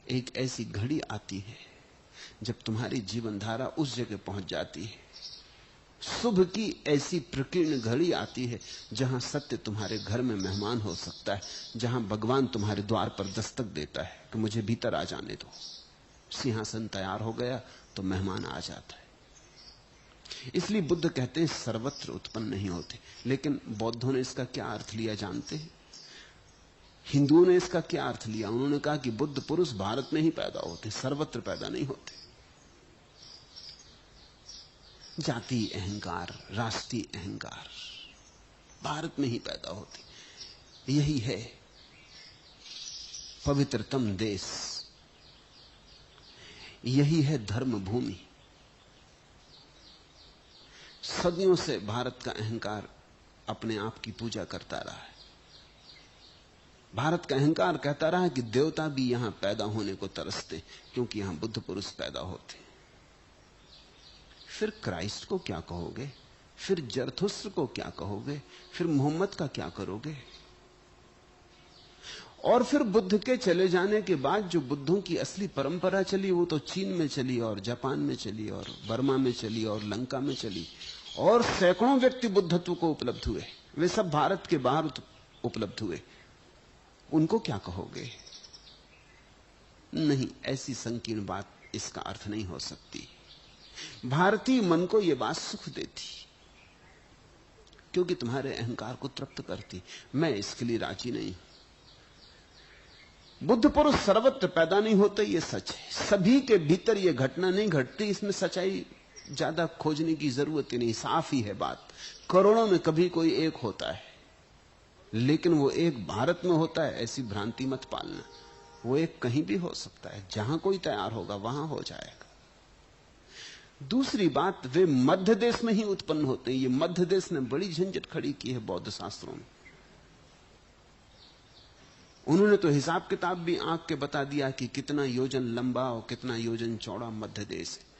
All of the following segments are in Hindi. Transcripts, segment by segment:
एक ऐसी घड़ी आती है जब तुम्हारी जीवन धारा उस जगह पहुंच जाती है। शुभ की ऐसी प्रकीर्ण घड़ी आती है जहां सत्य तुम्हारे घर में मेहमान हो सकता है, जहां भगवान तुम्हारे द्वार पर दस्तक देता है कि मुझे भीतर आ जाने दो। सिंहासन तैयार हो गया तो मेहमान आ जाता है। इसलिए बुद्ध कहते हैं सर्वत्र उत्पन्न नहीं होते। लेकिन बौद्धों ने इसका क्या अर्थ लिया जानते हैं? हिंदुओं ने इसका क्या अर्थ लिया? उन्होंने कहा कि बुद्ध पुरुष भारत में ही पैदा होते, सर्वत्र पैदा नहीं होते। जाति अहंकार, राष्ट्रीय अहंकार भारत में ही पैदा होती। यही है पवित्रतम देश, यही है धर्म भूमि। सदियों से भारत का अहंकार अपने आप की पूजा करता रहा है। भारत का अहंकार कहता रहा है कि देवता भी यहां पैदा होने को तरसते क्योंकि यहां बुद्ध पुरुष पैदा होते। फिर क्राइस्ट को क्या कहोगे? फिर जरथुस्त्र को क्या कहोगे? फिर मोहम्मद का क्या करोगे? और फिर बुद्ध के चले जाने के बाद जो बुद्धों की असली परंपरा चली वो तो चीन में चली और जापान में चली और बर्मा में चली और लंका में चली, और सैकड़ों व्यक्ति बुद्धत्व को उपलब्ध हुए। वे सब भारत के बाहर उपलब्ध हुए। उनको क्या कहोगे? नहीं, ऐसी संकीर्ण बात इसका अर्थ नहीं हो सकती। भारतीय मन को यह बात सुख देती क्योंकि तुम्हारे अहंकार को तृप्त करती। मैं इसके लिए राजी नहीं। बुद्ध पुरुष सर्वत्र पैदा नहीं होते, यह सच है। सभी के भीतर यह घटना नहीं घटती, इसमें सच्चाई ज्यादा खोजने की जरूरत ही नहीं, साफ ही है बात। करोड़ों में कभी कोई एक होता है, लेकिन वो एक भारत में होता है ऐसी भ्रांति मत पालना। वो एक कहीं भी हो सकता है, जहां कोई तैयार होगा वहां हो जाएगा। दूसरी बात, वे मध्य देश में ही उत्पन्न होते हैं। ये मध्य देश ने बड़ी झंझट खड़ी की है बौद्ध शास्त्रों में। उन्होंने तो हिसाब किताब भी आंक के बता दिया कि कितना योजन लंबा और कितना योजन चौड़ा मध्य देश है।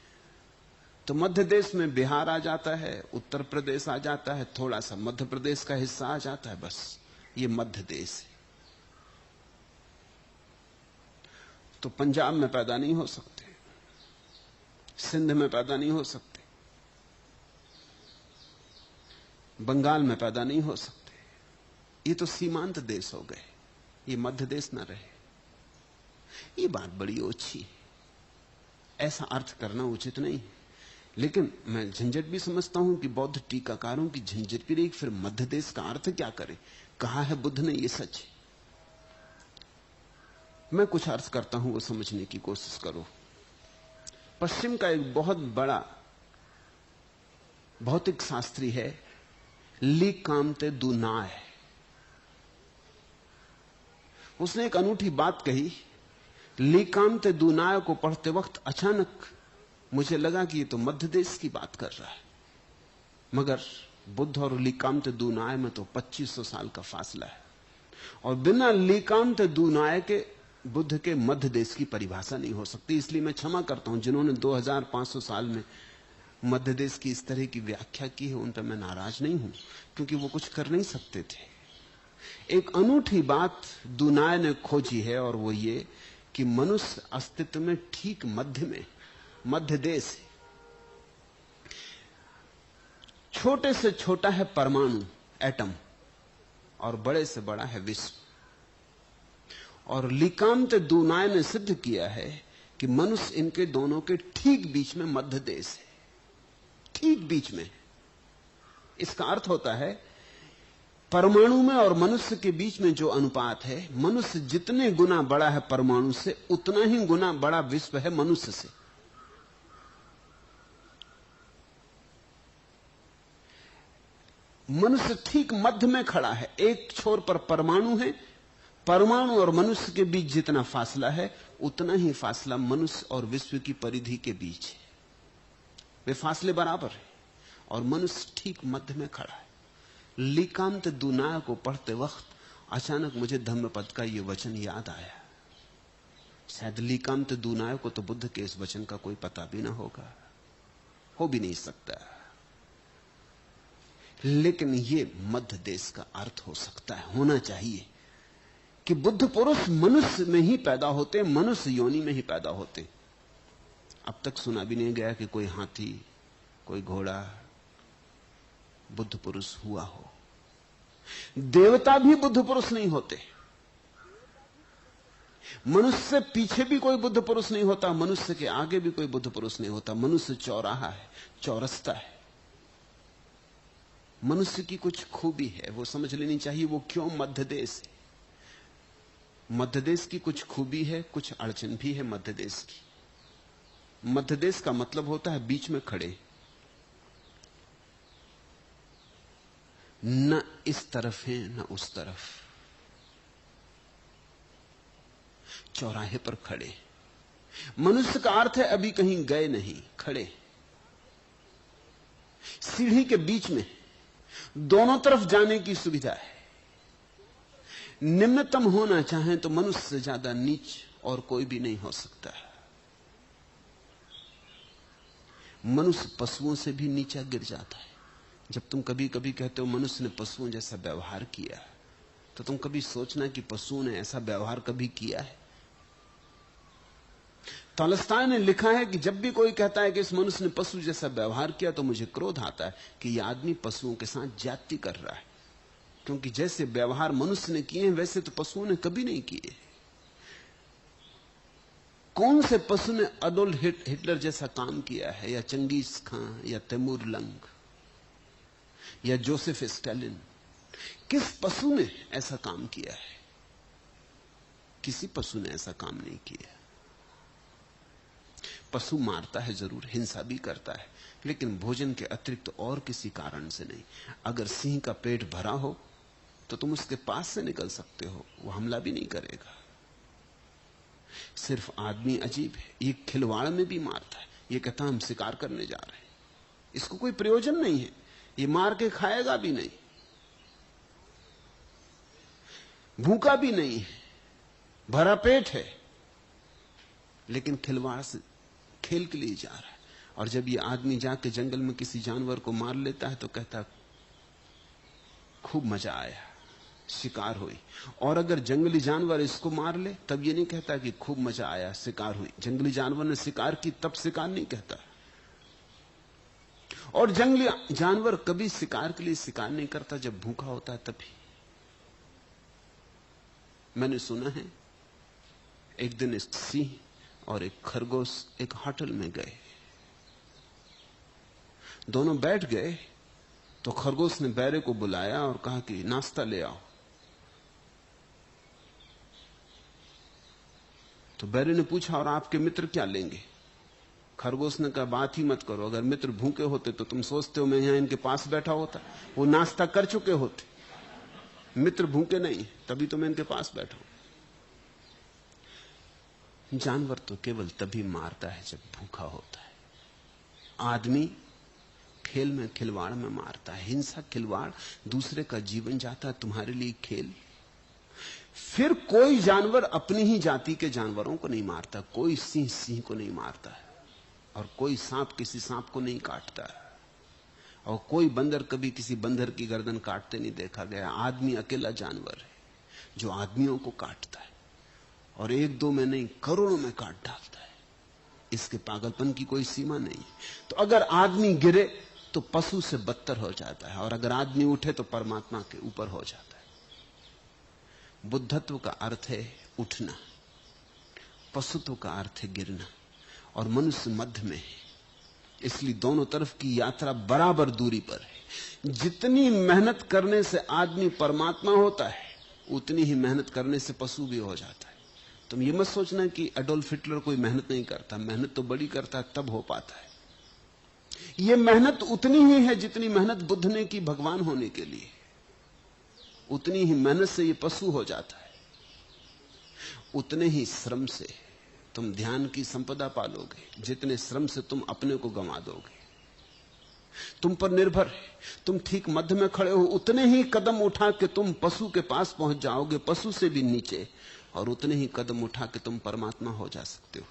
तो मध्य देश में बिहार आ जाता है, उत्तर प्रदेश आ जाता है, थोड़ा सा मध्य प्रदेश का हिस्सा आ जाता है, बस ये मध्य देश है। तो पंजाब में पैदा नहीं हो सकते, सिंध में पैदा नहीं हो सकते, बंगाल में पैदा नहीं हो सकते। ये तो सीमांत देश हो गए, ये मध्य देश न रहे। ये बात बड़ी ओछी है, ऐसा अर्थ करना उचित नहीं। लेकिन मैं झंझट भी समझता हूं कि बौद्ध टीकाकारों की झंझट भी रही, फिर मध्य देश का अर्थ क्या करे? कहा है बुद्ध ने, ये सच है। मैं कुछ अर्थ करता हूं, वो समझने की कोशिश करो। पश्चिम का एक बहुत बड़ा भौतिक शास्त्री है ली कामते दू नाय। उसने एक अनूठी बात कही। ली कामते दू नाय को पढ़ते वक्त अचानक मुझे लगा कि ये तो मध्य देश की बात कर रहा है, मगर बुद्ध और ली कामते दू नाय में तो 2500 साल का फासला है, और बिना ली कामते दू नाय के बुद्ध के मध्य देश की परिभाषा नहीं हो सकती। इसलिए मैं क्षमा करता हूं जिन्होंने 2500 साल में मध्य देश की इस तरह की व्याख्या की है, उन पर मैं नाराज नहीं हूं, क्योंकि वो कुछ कर नहीं सकते थे। एक अनूठी बात दुनाय ने खोजी है, और वो ये कि मनुष्य अस्तित्व में ठीक मध्य में, मध्य देश है। छोटे से छोटा है परमाणु, एटम, और बड़े से बड़ा है विश्व। और लिकांत दुनाय ने सिद्ध किया है कि मनुष्य इनके दोनों के ठीक बीच में मध्य देश है, ठीक बीच में। इसका अर्थ होता है परमाणु में और मनुष्य के बीच में जो अनुपात है, मनुष्य जितने गुना बड़ा है परमाणु से, उतना ही गुना बड़ा विश्व है मनुष्य से। मनुष्य ठीक मध्य में खड़ा है। एक छोर पर परमाणु है, परमाणु और मनुष्य के बीच जितना फासला है, उतना ही फासला मनुष्य और विश्व की परिधि के बीच है। वे फासले बराबर हैं, और मनुष्य ठीक मध्य में खड़ा है। लिकांत दुनाय को पढ़ते वक्त अचानक मुझे धम्मपद का यह वचन याद आया। शायद लिकांत दुनाय को तो बुद्ध के इस वचन का कोई पता भी ना होगा, हो भी नहीं सकता, लेकिन यह मध्य देश का अर्थ हो सकता है, होना चाहिए। कि बुद्ध पुरुष मनुष्य में ही पैदा होते, मनुष्य योनि में ही पैदा होते। अब तक सुना भी नहीं गया कि कोई हाथी, कोई घोड़ा बुद्ध पुरुष हुआ हो। देवता भी बुद्ध पुरुष नहीं होते। मनुष्य से पीछे भी कोई बुद्ध पुरुष नहीं होता, मनुष्य के आगे भी कोई बुद्ध पुरुष नहीं होता। मनुष्य चौराहा है, चौरस्ता है। मनुष्य की कुछ खूबी है, वो समझ लेनी चाहिए। वो क्यों मध्य देश है? मध्य देश की कुछ खूबी है, कुछ अड़चन भी है मध्य देश की। मध्य देश का मतलब होता है बीच में खड़े, न इस तरफ है न उस तरफ, चौराहे पर खड़े। मनुष्य का अर्थ है अभी कहीं गए नहीं, खड़े सीढ़ी के बीच में, दोनों तरफ जाने की सुविधा है। निम्नतम होना चाहें तो मनुष्य से ज्यादा नीच और कोई भी नहीं हो सकता। मनुष्य पशुओं से भी नीचा गिर जाता है। जब तुम कभी कभी कहते हो मनुष्य ने पशुओं जैसा व्यवहार किया, तो तुम कभी सोचना कि पशुओं ने ऐसा व्यवहार कभी किया है? तॉलस्टॉय ने लिखा है कि जब भी कोई कहता है कि इस मनुष्य ने पशु जैसा व्यवहार किया, तो मुझे क्रोध आता है कि यह आदमी पशुओं के साथ ज्यादती कर रहा है, क्योंकि जैसे व्यवहार मनुष्य ने किए हैं वैसे तो पशुओं ने कभी नहीं किए। कौन से पशु ने अडोल्फ हिटलर जैसा काम किया है, या चंगेज खान, या तैमूर लंग, या जोसेफ स्टालिन? किस पशु ने ऐसा काम किया है? किसी पशु ने ऐसा काम नहीं किया। पशु मारता है जरूर, हिंसा भी करता है, लेकिन भोजन के अतिरिक्त और किसी कारण से नहीं। अगर सिंह का पेट भरा हो तो तुम उसके पास से निकल सकते हो, वो हमला भी नहीं करेगा। सिर्फ आदमी अजीब है, ये खिलवाड़ में भी मारता है। ये कहता हम शिकार करने जा रहे हैं, इसको कोई प्रयोजन नहीं है, ये मार के खाएगा भी नहीं, भूखा भी नहीं है, भरा पेट है, लेकिन खिलवाड़ से खेल के लिए जा रहा है। और जब ये आदमी जाके जंगल में किसी जानवर को मार लेता है तो कहता खूब मजा आया, शिकार हुई। और अगर जंगली जानवर इसको मार ले तब ये नहीं कहता कि खूब मजा आया, शिकार हुई। जंगली जानवर ने शिकार की तब शिकार नहीं कहता। और जंगली जानवर कभी शिकार के लिए शिकार नहीं करता, जब भूखा होता है तभी। मैंने सुना है एक दिन एक सिंह और एक खरगोश एक होटल में गए। दोनों बैठ गए तो खरगोश ने बैरे को बुलाया और कहा कि नाश्ता ले आओ। तो बैरे ने पूछा और आपके मित्र क्या लेंगे? खरगोश ने कहा बात ही मत करो, अगर मित्र भूखे होते तो तुम सोचते हो मैं यहां इनके पास बैठा होता? वो नाश्ता कर चुके होते। मित्र भूखे नहीं, तभी तो मैं इनके पास बैठा हूं। जानवर तो केवल तभी मारता है जब भूखा होता है। आदमी खेल में, खिलवाड़ में मारता है। हिंसा, खिलवाड़, दूसरे का जीवन जाता है, तुम्हारे लिए खेल। फिर कोई जानवर अपनी ही जाति के जानवरों को नहीं मारता, कोई सिंह सिंह को नहीं मारता है, और कोई सांप किसी सांप को नहीं काटता है, और कोई बंदर कभी किसी बंदर की गर्दन काटते नहीं देखा गया। आदमी अकेला जानवर है जो आदमियों को काटता है, और एक दो में नहीं, करोड़ों में काट डालता है। इसके पागलपन की कोई सीमा नहीं। तो अगर आदमी गिरे तो पशु से बदतर हो जाता है, और अगर आदमी उठे तो परमात्मा के ऊपर हो जाता है। बुद्धत्व का अर्थ है उठना, पशुत्व का अर्थ है गिरना, और मनुष्य मध्य में है। इसलिए दोनों तरफ की यात्रा बराबर दूरी पर है। जितनी मेहनत करने से आदमी परमात्मा होता है, उतनी ही मेहनत करने से पशु भी हो जाता है। तुम ये मत सोचना कि अडोल्फ हिटलर कोई मेहनत नहीं करता, मेहनत तो बड़ी करता है, तब हो पाता है। ये मेहनत उतनी ही है जितनी मेहनत बुद्ध ने की भगवान होने के लिए। उतनी ही मेहनत से ये पशु हो जाता है। उतने ही श्रम से तुम ध्यान की संपदा पालोगे, जितने श्रम से तुम अपने को गंवा दोगे। तुम पर निर्भर है। तुम ठीक मध्य में खड़े हो, उतने ही कदम उठा के तुम पशु के पास पहुंच जाओगे, पशु से भी नीचे, और उतने ही कदम उठा के तुम परमात्मा हो जा सकते हो।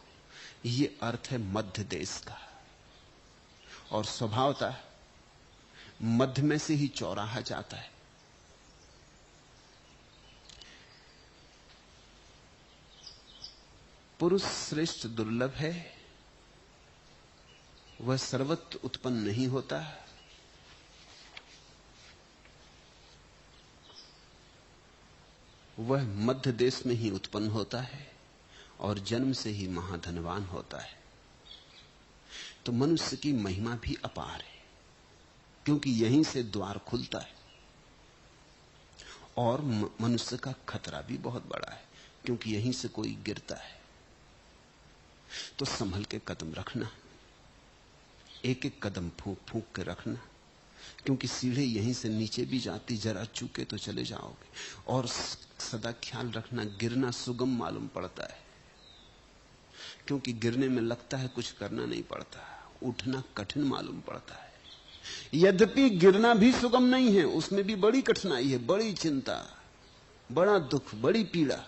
ये अर्थ है मध्य देश का। और स्वभावतः मध्य में से ही चौराहा जाता है। पुरुष श्रेष्ठ दुर्लभ है, वह सर्वत्र उत्पन्न नहीं होता। वह मध्य देश में ही उत्पन्न होता है और जन्म से ही महाधनवान होता है। तो मनुष्य की महिमा भी अपार है, क्योंकि यहीं से द्वार खुलता है। और मनुष्य का खतरा भी बहुत बड़ा है, क्योंकि यहीं से कोई गिरता है। तो संभल के कदम रखना, एक एक कदम फूंक फूंक के रखना, क्योंकि सीढ़ी यहीं से नीचे भी जाती, जरा चूके तो चले जाओगे। और सदा ख्याल रखना, गिरना सुगम मालूम पड़ता है, क्योंकि गिरने में लगता है कुछ करना नहीं पड़ता, उठना कठिन मालूम पड़ता है। यद्यपि गिरना भी सुगम नहीं है, उसमें भी बड़ी कठिनाई है, बड़ी चिंता, बड़ा दुख, बड़ी पीड़ा।